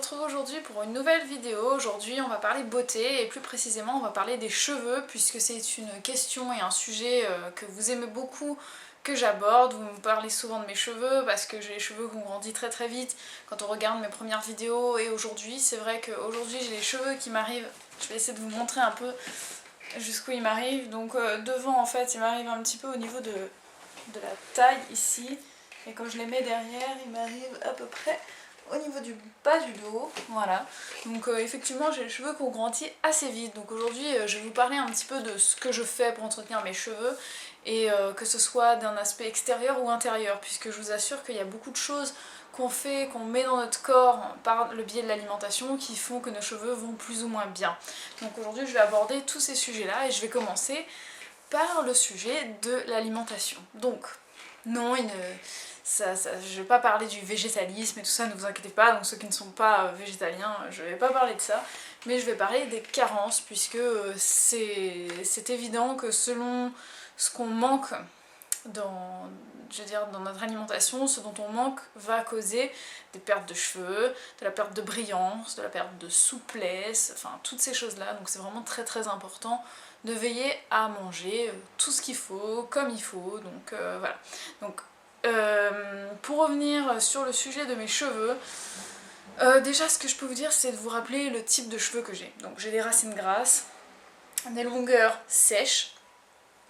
retrouve aujourd'hui pour une nouvelle vidéo. Aujourd'hui on va parler beauté et plus précisément on va parler des cheveux puisque c'est une question et un sujet que vous aimez beaucoup que j'aborde. Vous me parlez souvent de mes cheveux parce que j'ai les cheveux qui ont grandi très très vite quand on regarde mes premières vidéos, et aujourd'hui c'est vrai qu'aujourd'hui j'ai les cheveux qui m'arrivent. Je vais essayer de vous montrer un peu jusqu'où ils m'arrivent. Donc devant en fait ils m'arrivent un petit peu au niveau de la taille ici, et quand je les mets derrière ils m'arrivent à peu près au niveau du bas du dos, voilà. Donc effectivement j'ai les cheveux qui ont grandi assez vite. Donc aujourd'hui je vais vous parler un petit peu de ce que je fais pour entretenir mes cheveux, et que ce soit d'un aspect extérieur ou intérieur, puisque je vous assure qu'il y a beaucoup de choses qu'on fait, qu'on met dans notre corps par le biais de l'alimentation qui font que nos cheveux vont plus ou moins bien. Donc aujourd'hui je vais aborder tous ces sujets là, et je vais commencer par le sujet de l'alimentation. Donc non, je vais pas parler du végétalisme et tout ça, ne vous inquiétez pas. Donc ceux qui ne sont pas végétaliens, je vais pas parler de ça, mais je vais parler des carences, puisque c'est évident que selon ce qu'on manque dans, dans notre alimentation, ce dont on manque va causer des pertes de cheveux, de la perte de brillance, de la perte de souplesse, enfin toutes ces choses là. Donc c'est vraiment très très important de veiller à manger tout ce qu'il faut, comme il faut. Donc voilà. Donc pour revenir sur le sujet de mes cheveux, déjà ce que je peux vous dire c'est de vous rappeler le type de cheveux que j'ai. Donc j'ai des racines grasses, des longueurs sèches.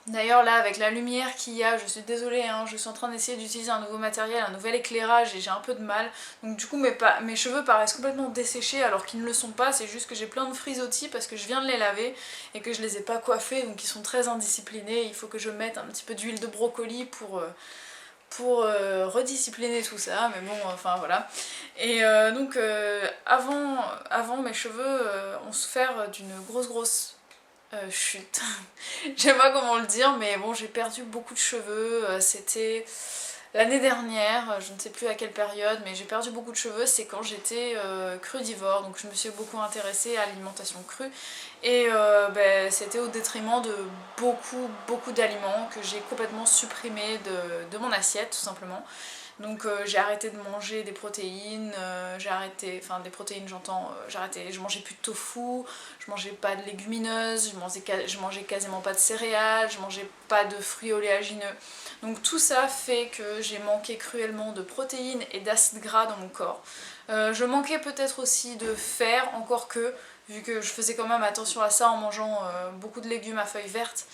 D'ailleurs là avec la lumière qu'il y a, je suis désolée, hein, je suis en train d'essayer d'utiliser un nouveau matériel, un nouvel éclairage, et j'ai un peu de mal. Donc du coup mes cheveux paraissent complètement desséchés alors qu'ils ne le sont pas, c'est juste que j'ai plein de frisottis parce que je viens de les laver et que je les ai pas coiffés, donc ils sont très indisciplinés. Il faut que je mette un petit peu d'huile de brocoli pour rediscipliner tout ça, mais bon, enfin voilà. Et donc avant mes cheveux ont souffert d'une grosse chute. Je sais pas comment le dire, mais bon, j'ai perdu beaucoup de cheveux. C'était l'année dernière, je ne sais plus à quelle période, mais j'ai perdu beaucoup de cheveux. C'est quand j'étais crudivore, donc je me suis beaucoup intéressée à l'alimentation crue. Et c'était au détriment de beaucoup d'aliments que j'ai complètement supprimés de mon assiette, tout simplement. Donc j'ai arrêté de manger des protéines, des protéines j'entends, je mangeais plus de tofu, je mangeais pas de légumineuses, je mangeais quasiment pas de céréales, je mangeais pas de fruits oléagineux. Donc tout ça fait que j'ai manqué cruellement de protéines et d'acides gras dans mon corps. Je manquais peut-être aussi de fer, encore que, vu que je faisais quand même attention à ça en mangeant beaucoup de légumes à feuilles vertes.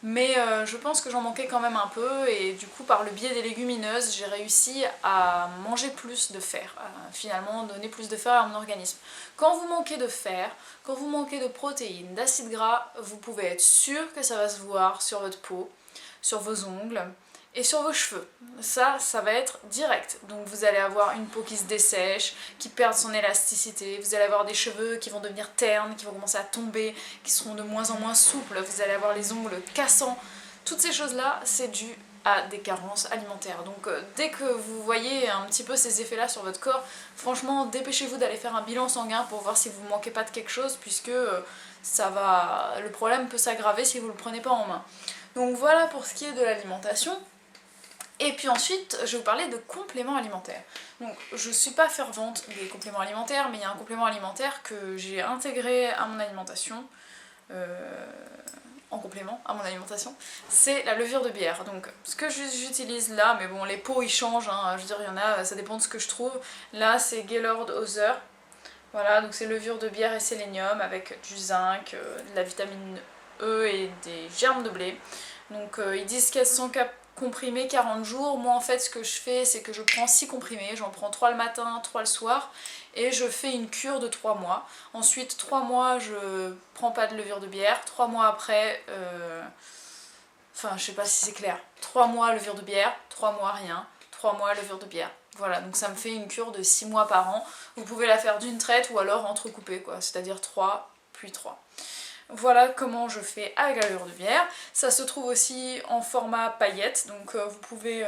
Mais je pense que j'en manquais quand même un peu, et du coup par le biais des légumineuses j'ai réussi à manger plus de fer, à finalement donner plus de fer à mon organisme. Quand vous manquez de fer, quand vous manquez de protéines, d'acides gras, vous pouvez être sûr que ça va se voir sur votre peau, sur vos ongles et sur vos cheveux. Ça va être direct. Donc vous allez avoir une peau qui se dessèche, qui perd son élasticité, vous allez avoir des cheveux qui vont devenir ternes, qui vont commencer à tomber, qui seront de moins en moins souples, vous allez avoir les ongles cassants. Toutes ces choses-là, c'est dû à des carences alimentaires. Donc dès que vous voyez un petit peu ces effets-là sur votre corps, franchement, dépêchez-vous d'aller faire un bilan sanguin pour voir si vous ne manquez pas de quelque chose, puisque le problème peut s'aggraver si vous ne le prenez pas en main. Donc voilà pour ce qui est de l'alimentation. Et puis ensuite, je vais vous parler de compléments alimentaires. Donc je suis pas fervente des compléments alimentaires, mais il y a un complément alimentaire que j'ai intégré à mon alimentation, en complément à mon alimentation, c'est la levure de bière. Donc ce que j'utilise là, mais bon les pots ils changent, hein, je veux dire il y en a, ça dépend de ce que je trouve. Là c'est Gaylord Hauser, voilà, donc c'est levure de bière et sélénium avec du zinc, de la vitamine E et des germes de blé. Donc ils disent qu'elles sont comprimés 40 jours. Moi en fait ce que je fais c'est que je prends 6 comprimés, j'en prends 3 le matin, 3 le soir, et je fais une cure de 3 mois. Ensuite 3 mois je prends pas de levure de bière, 3 mois après, enfin je sais pas si c'est clair, 3 mois levure de bière, 3 mois rien, 3 mois levure de bière. Voilà, donc ça me fait une cure de 6 mois par an. Vous pouvez la faire d'une traite ou alors entrecoupée, quoi, c'est-à-dire 3 puis 3. Voilà comment je fais avec la levure de bière. Ça se trouve aussi en format paillettes, donc vous pouvez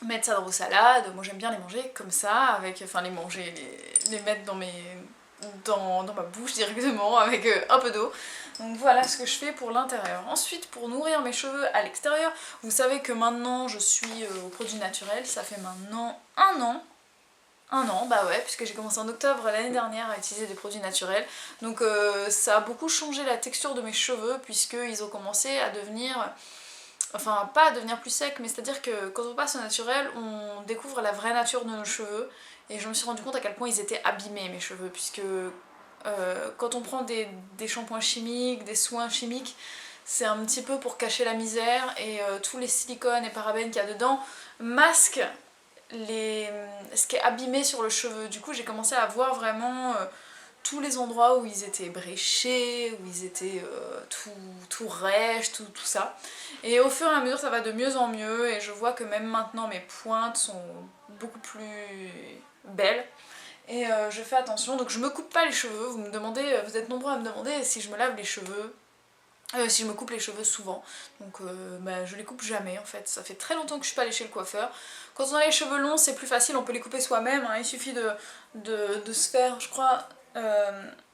mettre ça dans vos salades. Moi j'aime bien les manger comme ça, les mettre dans ma bouche directement avec un peu d'eau. Donc voilà ce que je fais pour l'intérieur. Ensuite, pour nourrir mes cheveux à l'extérieur, vous savez que maintenant je suis aux produits naturels, ça fait maintenant 1 an. Un an, bah ouais, puisque j'ai commencé en octobre l'année dernière à utiliser des produits naturels. Donc ça a beaucoup changé la texture de mes cheveux puisqu'ils ont commencé à devenir... Enfin, pas à devenir plus secs, mais c'est-à-dire que quand on passe au naturel, on découvre la vraie nature de nos cheveux. Et je me suis rendu compte à quel point ils étaient abîmés, mes cheveux, puisque quand on prend des shampoings chimiques, des soins chimiques, c'est un petit peu pour cacher la misère et tous les silicones et parabènes qu'il y a dedans masquent ce qui est abîmé sur le cheveu. Du coup, j'ai commencé à voir vraiment tous les endroits où ils étaient bréchés, où ils étaient tout rêches, tout ça. Et au fur et à mesure, ça va de mieux en mieux et je vois que même maintenant, mes pointes sont beaucoup plus belles. Et je fais attention, donc je me coupe pas les cheveux. Vous me demandez, vous êtes nombreux à me demander si je me lave les cheveux. Si je me coupe les cheveux souvent, donc bah, je les coupe jamais en fait, ça fait très longtemps que je suis pas allée chez le coiffeur. Quand on a les cheveux longs c'est plus facile, on peut les couper soi-même, hein. Il suffit de se faire, je crois,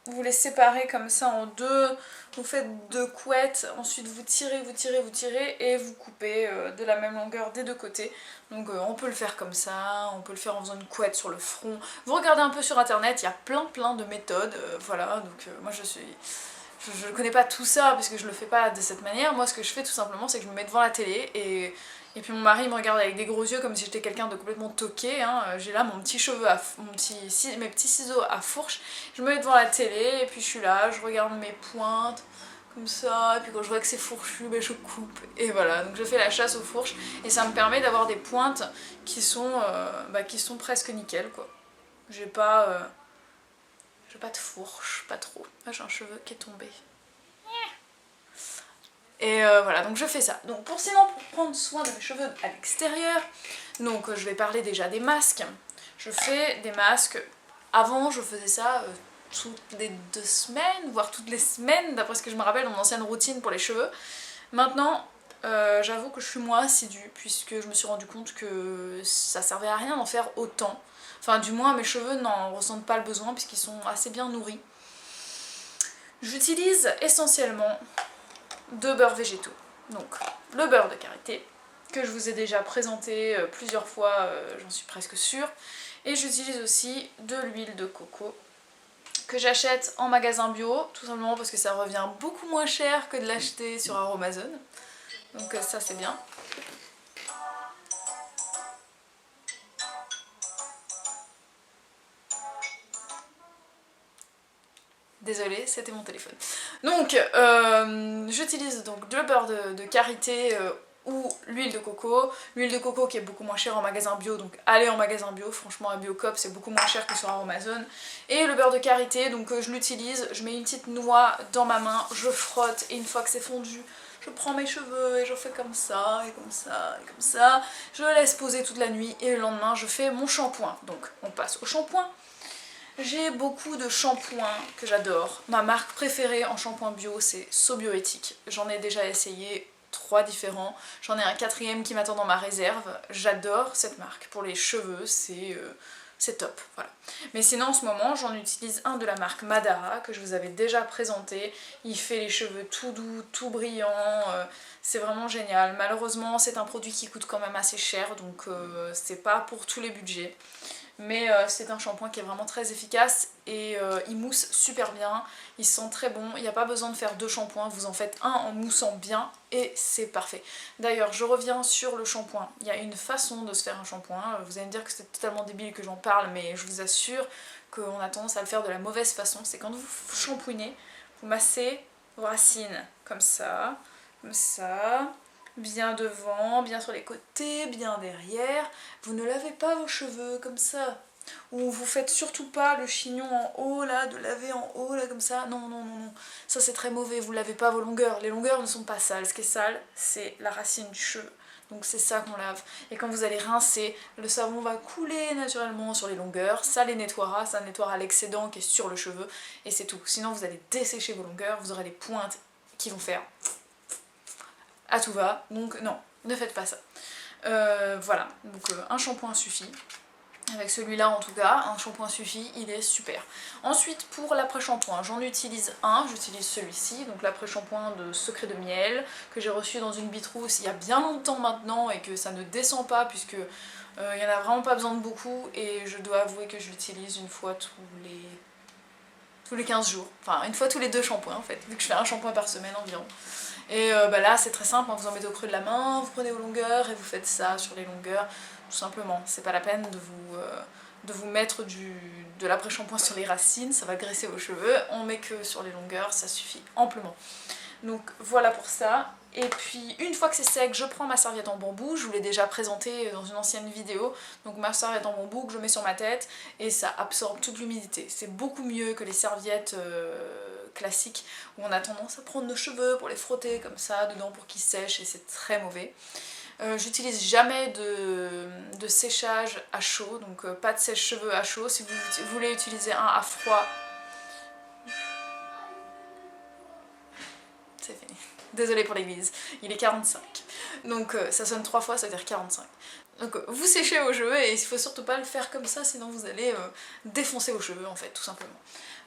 vous les séparez comme ça en deux, vous faites deux couettes, ensuite vous tirez, vous tirez, vous tirez et vous coupez de la même longueur des deux côtés. Donc on peut le faire comme ça, on peut le faire en faisant une couette sur le front. Vous regardez un peu sur internet, il y a plein de méthodes, voilà, donc moi je ne connais pas tout ça parce que je le fais pas de cette manière. Moi ce que je fais tout simplement c'est que je me mets devant la télé et puis mon mari me regarde avec des gros yeux comme si j'étais quelqu'un de complètement toqué, hein. J'ai là mon petit cheveu, mes petits ciseaux à fourche, je me mets devant la télé et puis je suis là, je regarde mes pointes comme ça, et puis quand je vois que c'est fourchu, ben je coupe, et voilà, donc je fais la chasse aux fourches, et ça me permet d'avoir des pointes qui sont presque nickel quoi. J'ai pas, j'ai pas de fourche, pas trop. Là j'ai un cheveu qui est tombé. Et voilà, donc je fais ça. Donc pour prendre soin de mes cheveux à l'extérieur, donc je vais parler déjà des masques. Je fais des masques. Avant je faisais ça toutes les 2 semaines, voire toutes les semaines, d'après ce que je me rappelle dans mon ancienne routine pour les cheveux. Maintenant, j'avoue que je suis moins assidue, puisque je me suis rendu compte que ça servait à rien d'en faire autant. Enfin, du moins, mes cheveux n'en ressentent pas le besoin, puisqu'ils sont assez bien nourris. J'utilise essentiellement 2 beurres végétaux. Donc, le beurre de karité, que je vous ai déjà présenté plusieurs fois, j'en suis presque sûre. Et j'utilise aussi de l'huile de coco, que j'achète en magasin bio, tout simplement parce que ça revient beaucoup moins cher que de l'acheter sur Aromazone. Donc ça c'est bien. Désolée, c'était mon téléphone. Donc j'utilise donc le beurre de karité ou l'huile de coco. L'huile de coco qui est beaucoup moins chère en magasin bio, donc allez en magasin bio, franchement à Biocop c'est beaucoup moins cher que sur Amazon. Et le beurre de karité, donc je l'utilise, je mets une petite noix dans ma main, je frotte et une fois que c'est fondu, je prends mes cheveux et je fais comme ça, et comme ça, et comme ça. Je le laisse poser toute la nuit et le lendemain je fais mon shampoing. Donc on passe au shampoing. J'ai beaucoup de shampoings que j'adore. Ma marque préférée en shampoing bio c'est Sobioéthique. J'en ai déjà essayé 3 différents. J'en ai un 4e qui m'attend dans ma réserve. J'adore cette marque. Pour les cheveux, c'est top. Voilà. Mais sinon en ce moment j'en utilise un de la marque Madara que je vous avais déjà présenté. Il fait les cheveux tout doux, tout brillants. C'est vraiment génial. Malheureusement c'est un produit qui coûte quand même assez cher donc c'est pas pour tous les budgets. Mais c'est un shampoing qui est vraiment très efficace et il mousse super bien, il sent très bon, il n'y a pas besoin de faire 2 shampoings, vous en faites un en moussant bien et c'est parfait. D'ailleurs je reviens sur le shampoing, il y a une façon de se faire un shampoing, vous allez me dire que c'est totalement débile que j'en parle mais je vous assure qu'on a tendance à le faire de la mauvaise façon, c'est quand vous shampouinez, vous massez vos racines comme ça, bien devant, bien sur les côtés, bien derrière. Vous ne lavez pas vos cheveux comme ça. Ou vous faites surtout pas le chignon en haut là, de laver en haut là comme ça. Non, non, non, non. Ça c'est très mauvais, vous lavez pas vos longueurs. Les longueurs ne sont pas sales. Ce qui est sale, c'est la racine du cheveu. Donc c'est ça qu'on lave. Et quand vous allez rincer, le savon va couler naturellement sur les longueurs. Ça les nettoiera, ça nettoiera l'excédent qui est sur le cheveu. Et c'est tout. Sinon vous allez dessécher vos longueurs, vous aurez des pointes qui vont faire à tout va, donc non, ne faites pas ça. Voilà, donc un shampoing suffit. Avec celui-là en tout cas, un shampoing suffit, il est super. Ensuite pour l'après-shampoing, j'en utilise un, j'utilise celui-ci, donc l'après-shampoing de Secret de Miel, que j'ai reçu dans une Bitrousse il y a bien longtemps maintenant et que ça ne descend pas puisque Il n'y en a vraiment pas besoin de beaucoup et je dois avouer que je l'utilise une fois tous les 15 jours. Enfin, une fois tous les 2 shampoings en fait, vu que je fais un shampoing par semaine environ. Et là c'est très simple, hein, vous en mettez au creux de la main, vous prenez aux longueurs et vous faites ça sur les longueurs, tout simplement. C'est pas la peine de vous mettre de l'après-shampoing sur les racines, ça va graisser vos cheveux. On met que sur les longueurs, ça suffit amplement. Donc voilà pour ça. Et puis une fois que c'est sec, je prends ma serviette en bambou, je vous l'ai déjà présenté dans une ancienne vidéo. Donc ma serviette en bambou que je mets sur ma tête et ça absorbe toute l'humidité. C'est beaucoup mieux que les serviettes classiques où on a tendance à prendre nos cheveux pour les frotter comme ça dedans pour qu'ils sèchent et c'est très mauvais. J'utilise jamais de séchage à chaud, donc pas de sèche-cheveux à chaud. Si vous voulez utiliser un à froid, c'est fini. Désolée pour l'église, il est 45. Donc ça sonne 3 fois, ça veut dire 45. Donc vous séchez vos cheveux et il faut surtout pas le faire comme ça, sinon vous allez défoncer vos cheveux en fait, tout simplement.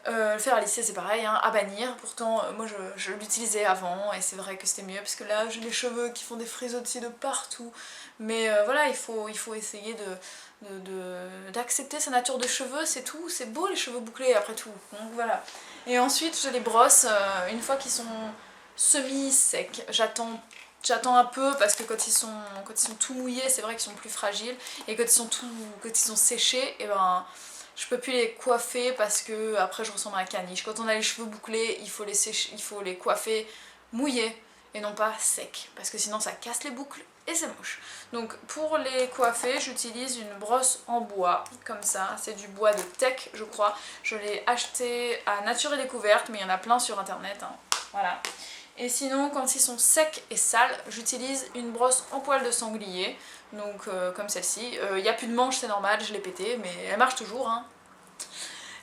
Le fer à lisser c'est pareil, hein, à bannir, pourtant moi je l'utilisais avant et c'est vrai que c'était mieux parce que là j'ai les cheveux qui font des frisottis de partout. Mais voilà, il faut essayer d'accepter sa nature de cheveux, c'est tout, c'est beau les cheveux bouclés après tout, donc voilà. Et ensuite je les brosse une fois qu'ils sont semi-secs, j'attends un peu parce que quand ils sont tout mouillés, c'est vrai qu'ils sont plus fragiles et quand ils sont séchés, et ben je peux plus les coiffer parce que après je ressemble à un caniche. Quand on a les cheveux bouclés, il faut les coiffer mouillés et non pas secs parce que sinon ça casse les boucles et c'est moche. Donc pour les coiffer, j'utilise une brosse en bois comme ça, c'est du bois de teck je crois. Je l'ai acheté à Nature et Découverte mais il y en a plein sur internet, hein. Voilà. Et sinon, quand ils sont secs et sales, j'utilise une brosse en poil de sanglier, donc comme celle-ci. Il n'y a plus de manche, c'est normal, je l'ai pétée, mais elle marche toujours, hein.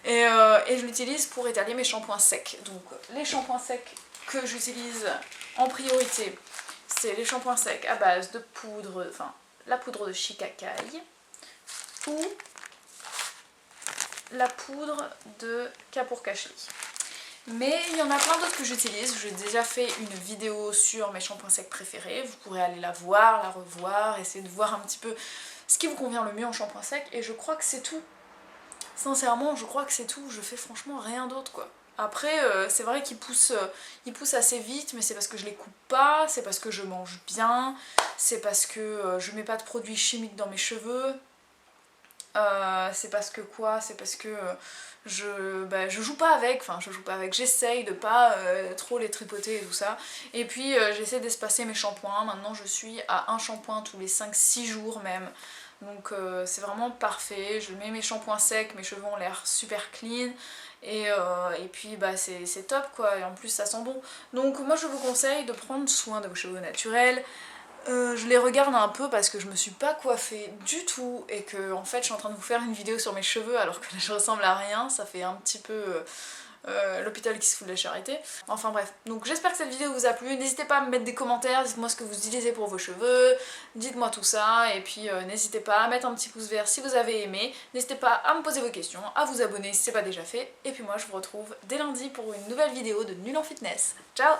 Et je l'utilise pour étaler mes shampoings secs. Donc les shampoings secs que j'utilise en priorité, c'est les shampoings secs à base de poudre, enfin la poudre de shikakai ou la poudre de Kapur-Kashli. Mais il y en a plein d'autres que j'utilise, j'ai déjà fait une vidéo sur mes shampoings secs préférés, vous pourrez aller la voir, la revoir, essayer de voir un petit peu ce qui vous convient le mieux en shampoing sec et je crois que c'est tout. Sincèrement, je crois que c'est tout, je fais franchement rien d'autre quoi. Après, c'est vrai qu'ils poussent assez vite, mais c'est parce que je les coupe pas, c'est parce que je mange bien, c'est parce que je mets pas de produits chimiques dans mes cheveux. C'est parce que quoi? C'est parce que je joue pas avec, j'essaye de pas trop les tripoter et tout ça. Et puis j'essaie d'espacer mes shampoings, maintenant je suis à un shampoing tous les 5-6 jours même. Donc c'est vraiment parfait, je mets mes shampoings secs, mes cheveux ont l'air super clean. Et puis c'est top quoi, et en plus ça sent bon. Donc moi je vous conseille de prendre soin de vos cheveux naturels. Je les regarde un peu parce que je me suis pas coiffée du tout et que en fait je suis en train de vous faire une vidéo sur mes cheveux alors que là je ressemble à rien, ça fait un petit peu l'hôpital qui se fout de la charité. Enfin bref, donc j'espère que cette vidéo vous a plu, n'hésitez pas à me mettre des commentaires, dites-moi ce que vous utilisez pour vos cheveux, dites-moi tout ça et puis n'hésitez pas à mettre un petit pouce vert si vous avez aimé, n'hésitez pas à me poser vos questions, à vous abonner si c'est pas déjà fait et puis moi je vous retrouve dès lundi pour une nouvelle vidéo de Nul en Fitness. Ciao!